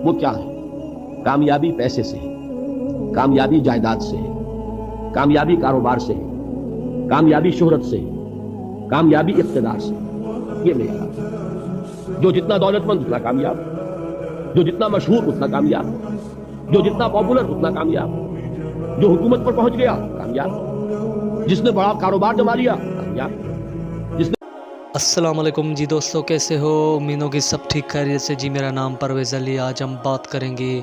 وہ کیا ہے؟ کامیابی پیسے سے ہے، کامیابی جائیداد سے ہے، کامیابی کاروبار سے ہے، کامیابی شہرت سے ہے، کامیابی اقتدار سے ہے۔ یہ معیار ہے۔ جو جتنا دولت مند اتنا کامیاب، جو جتنا مشہور اتنا کامیاب، جو جتنا پاپولر اتنا کامیاب، جو حکومت پر پہنچ گیا کامیاب، جس نے بڑا کاروبار جما لیا کامیاب، جس نے السلام علیکم جی دوستو، کیسے ہو؟ امینوں کی سب ٹھیک خیریت سے جی۔ میرا نام پرویز علی۔ آج ہم بات کریں گے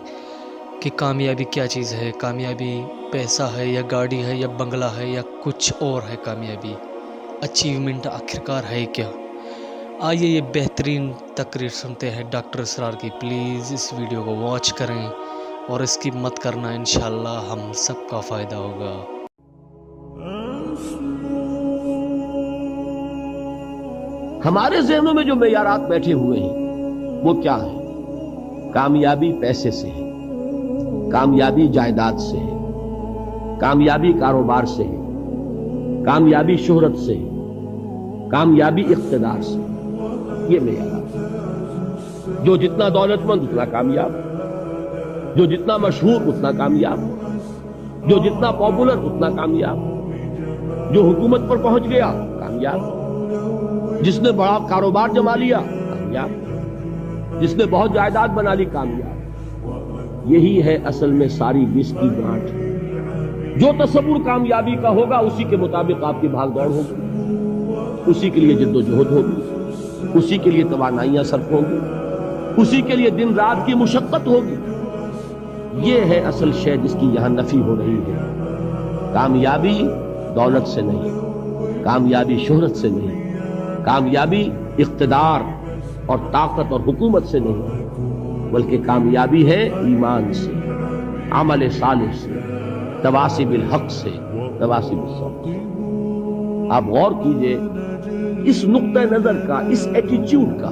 کہ کامیابی کیا چیز ہے۔ کامیابی پیسہ ہے یا گاڑی ہے یا بنگلہ ہے یا کچھ اور ہے؟ کامیابی اچیومنٹ آخرکار ہے کیا؟ آئیے یہ بہترین تقریر سنتے ہیں ڈاکٹر اسرار کی۔ پلیز اس ویڈیو کو واچ کریں اور اسکپ مت کرنا، انشاءاللہ ہم سب کا فائدہ ہوگا۔ ہمارے ذہنوں میں جو معیارات بیٹھے ہوئے ہیں وہ کیا ہے؟ کامیابی پیسے سے ہے، کامیابی جائیداد سے ہے، کامیابی کاروبار سے ہے، کامیابی شہرت سے ہے، کامیابی اقتدار سے ہے۔ یہ معیارات ہیں۔ جو جتنا دولت مند اتنا کامیاب، جو جتنا مشہور اتنا کامیاب، جو جتنا پاپولر اتنا کامیاب، جو حکومت پر پہنچ گیا کامیاب، جس نے بڑا کاروبار جما لیا کامیاب، جس نے بہت جائیداد بنا لی کامیاب۔ یہی ہے اصل میں ساری بس کی گانٹھ۔ جو تصور کامیابی کا ہوگا اسی کے مطابق آپ کی بھاگ دوڑ ہوگی، اسی کے لیے جد و جہد ہوگی، اسی کے لیے توانائیاں صرف ہوں گی، اسی کے لیے دن رات کی مشقت ہوگی۔ یہ ہے اصل شے جس کی یہاں نفی ہو رہی ہے۔ کامیابی دولت سے نہیں، کامیابی شہرت سے نہیں، کامیابی اقتدار اور طاقت اور حکومت سے نہیں، بلکہ کامیابی ہے ایمان سے، عمل صالح سے، تواصی بالحق سے، تواصی بالصبر۔ آپ غور کیجئے اس نقطہ نظر کا، اس ایٹیچیوڈ کا،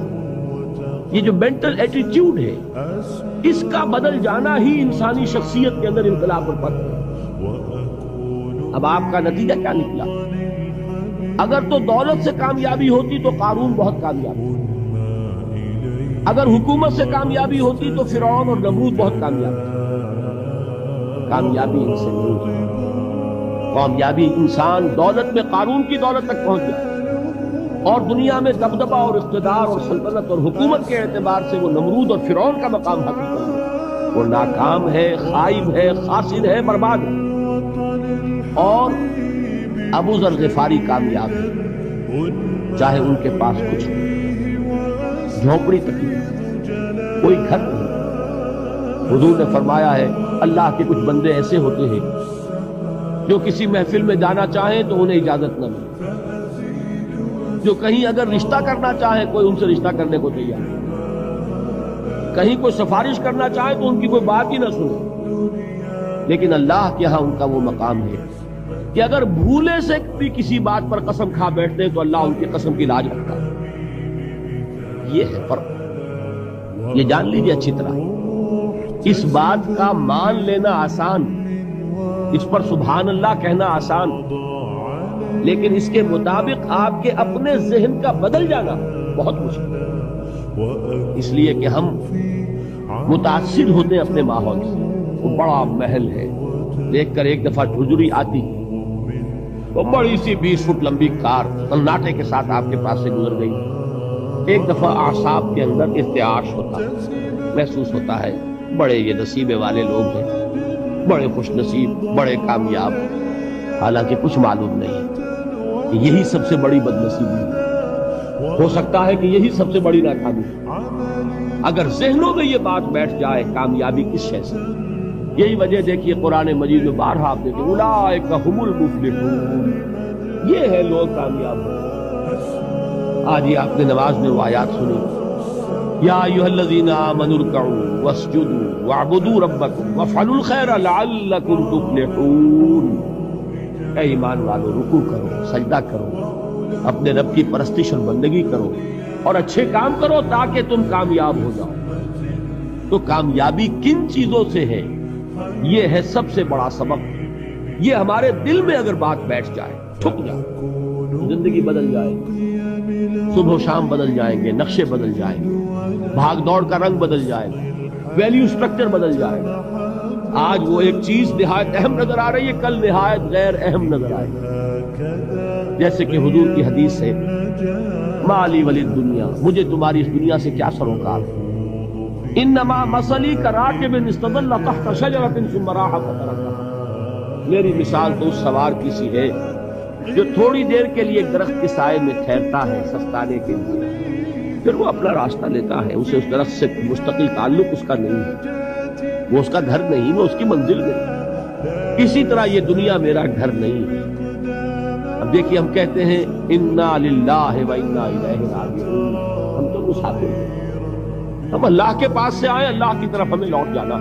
یہ جو مینٹل ایٹیچیوڈ ہے، اس کا بدل جانا ہی انسانی شخصیت کے اندر انقلاب پر پڑتا ہے۔ اب آپ کا نتیجہ کیا نکلا؟ اگر تو دولت سے کامیابی ہوتی تو قارون بہت کامیاب ہوتا، اگر حکومت سے کامیابی ہوتی تو فرعون اور نمرود بہت کامیاب ہوتے۔ کامیابی ان سے نہیں ہے۔ کامیابی انسان دولت میں قارون کی دولت تک پہنچ جائے اور دنیا میں دبدبہ اور اقتدار اور سلطنت اور حکومت کے اعتبار سے وہ نمرود اور فرعون کا مقام حاصل کر لے، وہ ناکام ہے، خائب ہے، خاسر ہے، برباد ہے۔ اور ابو ذر غفاری کامیاب ہے، چاہے ان کے پاس کچھ نہیں، جھونپڑی تک نہیں، کوئی گھر نہیں۔ حضور نے فرمایا ہے اللہ کے کچھ بندے ایسے ہوتے ہیں جو کسی محفل میں جانا چاہیں تو انہیں اجازت نہ ملے، جو کہیں اگر رشتہ کرنا چاہیں کوئی ان سے رشتہ کرنے کو تیار نہیں، کہیں کوئی سفارش کرنا چاہے تو ان کی کوئی بات ہی نہ سنے۔ لیکن اللہ کے ہاں ان کا وہ مقام ہے کہ اگر بھولے سے بھی کسی بات پر قسم کھا بیٹھتے ہیں تو اللہ ان کی قسم کی لاج رکھتا ہے۔ یہ ہے فرق۔ یہ جان لیجیے اچھی طرح، اس بات کا مان لینا آسان، اس پر سبحان اللہ کہنا آسان، لیکن اس کے مطابق آپ کے اپنے ذہن کا بدل جانا بہت مشکل ہے۔ اس لیے کہ ہم متاثر ہوتے ہیں اپنے ماحول سے۔ وہ بڑا محل ہے، دیکھ کر ایک دفعہ ٹھجری آتی، وہ بڑی سی 20 فٹ لمبی کار سناٹے کے ساتھ آپ کے پاس سے گزر گئی۔ ایک دفعہ اعصاب کے اندر ارتعاش ہوتا، محسوس ہوتا ہے بڑے یہ نصیبے والے لوگ ہیں، بڑے خوش نصیب، بڑے کامیاب، حالانکہ کچھ معلوم نہیں کہ یہی سب سے بڑی بدنصیبی ہے۔ ہو سکتا ہے کہ یہی سب سے بڑی ناکامی ہے۔ اگر ذہنوں میں یہ بات بیٹھ جائے کامیابی کس شے سے، یہی وجہ دیکھیے قرآن مجید میں بارہا آپ دیکھیں اولئک ھم المفلحون، یہ ہے لوگ کامیاب ہیں۔ آج ہی آپ نے نماز میں وہ آیات سنی، یا ایھا الذین آمنوا ارکعوا واسجدوا واعبدوا ربکم وافعلوا الخیر لعلکم تفلحون۔ اے ایمان والو، رکوع کرو، سجدہ کرو، اپنے رب کی پرستش اور بندگی کرو اور اچھے کام کرو تاکہ تم کامیاب ہو جاؤ۔ تو کامیابی کن چیزوں سے ہے؟ یہ ہے سب سے بڑا سبق۔ یہ ہمارے دل میں اگر بات بیٹھ جائے، ٹھک جائے، زندگی بدل جائے، صبح و شام بدل جائیں گے، نقشے بدل جائیں گے، بھاگ دوڑ کا رنگ بدل جائے گا، ویلیو سٹرکچر بدل جائے گا. آج وہ ایک چیز نہایت اہم نظر آ رہی ہے، کل نہایت غیر اہم نظر آئے گی. جیسے کہ حضور کی حدیث ہے، مالی ولی دنیا، مجھے تمہاری اس دنیا سے کیا سروکار ہے. انما مثلی کراکب استظل تحت شجرۃ ثم راح فترکها، میری مثال تو اس سوار کی سی ہے جو تھوڑی دیر کے لیے ایک درخت کے سائے میں ٹھہرتا ہے سستانے کے لیے، پھر وہ اپنا راستہ لیتا ہے. اسے اس درخت سے مستقل تعلق اس کا نہیں ہے، وہ اس کا گھر نہیں، وہ اس کی منزل نہیں. اسی طرح یہ دنیا میرا گھر نہیں ہے. اب دیکھیے ہم کہتے ہیں انا للہ و انا الیہ راجعون، ہم تو مسافر ہیں، ہم اللہ کے پاس سے آئے، اللہ کی طرف ہمیں لوٹ جانا.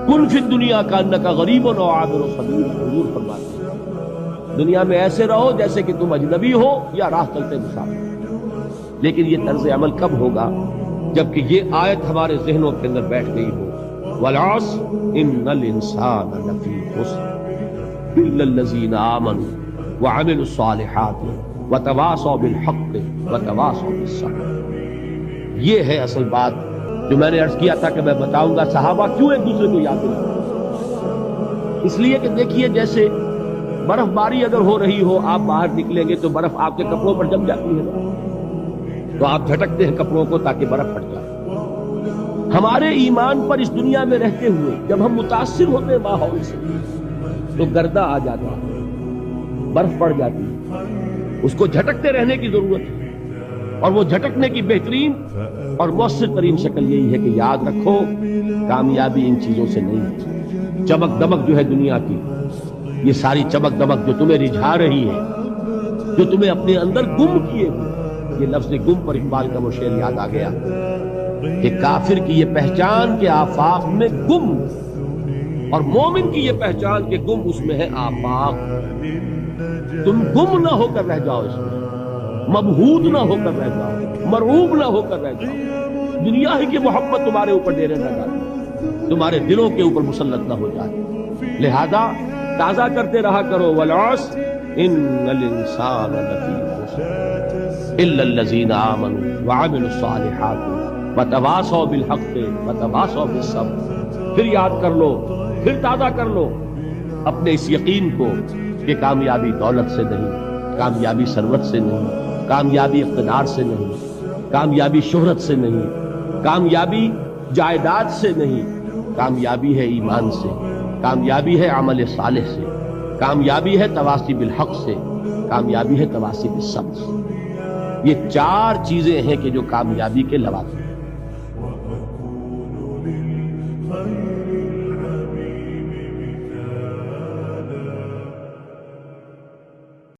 کن فی الدنیا کانک غریب و عابر سبیل، حضور فرماتے ہیں دنیا میں ایسے رہو جیسے کہ تم اجنبی ہو یا راہ چلتے مسافر. لیکن یہ طرز عمل کب ہوگا؟ جبکہ یہ آیت ہمارے ذہنوں کے اندر بیٹھ گئی ہو. والعصر ان الانسان لفی خسر الا الذین آمنوا وعملوا الصالحات وتواصوا بالحق وتواصوا بالصبر. یہ ہے اصل بات جو میں نے عرض کیا تھا کہ میں بتاؤں گا صحابہ کیوں ایک دوسرے کو یاد کرتے. اس لیے کہ دیکھیے جیسے برف باری اگر ہو رہی ہو، آپ باہر نکلیں گے تو برف آپ کے کپڑوں پر جم جاتی ہے، تو آپ جھٹکتے ہیں کپڑوں کو تاکہ برف پھٹ جائے. ہمارے ایمان پر اس دنیا میں رہتے ہوئے جب ہم متاثر ہوتے ہیں ماحول سے تو گردہ آ جاتا ہے، برف پڑ جاتی ہے. اس کو جھٹکتے رہنے کی ضرورت ہے، اور وہ جھٹکنے کی بہترین اور مؤثر ترین شکل یہی ہے کہ یاد رکھو کامیابی ان چیزوں سے نہیں ہے. چمک دمک جو ہے دنیا کی، یہ ساری چمک دمک جو تمہیں رجھا رہی ہے، جو تمہیں اپنے اندر گم کیے ہوئے، یہ لفظ گم پر اقبال کا وہ شعر یاد آ گیا کہ کافر کی یہ پہچان کے آفاق میں گم، اور مومن کی یہ پہچان کے گم اس میں ہے آفاق. تم گم نہ ہو کر رہ جاؤ اس میں، مبہوت نہ ہو کر رہ جاؤ، مرعوب نہ ہو کر رہ جاؤ. دنیا ہی کی محبت تمہارے اوپر ڈیرے نہ ڈالے، تمہارے دلوں کے اوپر مسلط نہ ہو جائے. لہذا تازہ کرتے رہا کرو والعصر ان الانسان لفی خسر الا الذین آمنوا وعملوا الصالحات وتواصوا بالحق وتواصوا بالصبر. پھر یاد کر لو، پھر تازہ کر لو اپنے اس یقین کو کہ کامیابی دولت سے نہیں، کامیابی ثروت سے نہیں، کامیابی اقتدار سے نہیں، کامیابی شہرت سے نہیں، کامیابی جائیداد سے نہیں، کامیابی ہے ایمان سے، کامیابی ہے عمل صالح سے، کامیابی ہے تواصی بالحق سے، کامیابی ہے تواصی بالصبر سے. یہ چار چیزیں ہیں کہ جو کامیابی کے لوازم ہیں.